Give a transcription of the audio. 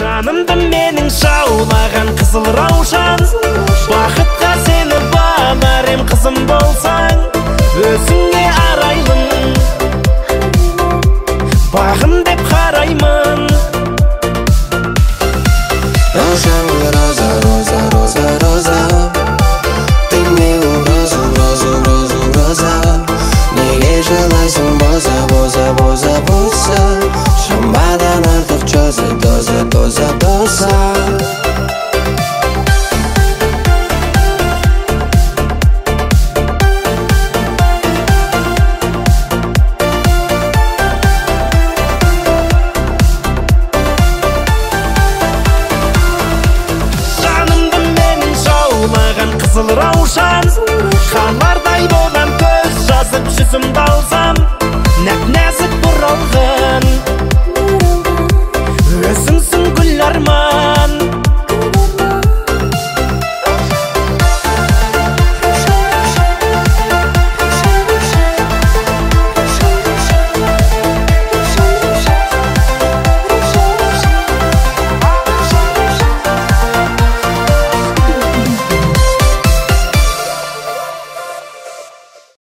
Жанымды менің жаулаған қызыл раушан, бақытқа сені баларым қызым болсаң, өзіңе арайлым, бағым деп қараймын. Роза, роза, роза, роза, роза, ты милу розу, розу, розу, роза. Неге жылайсың боза, боза, боза, боза? Шамбадан артық чоза, доза, доза, доза. Қызыл раушан, ханардай болам көз жазып жүзімді алсам, нәп-нәзік бұралған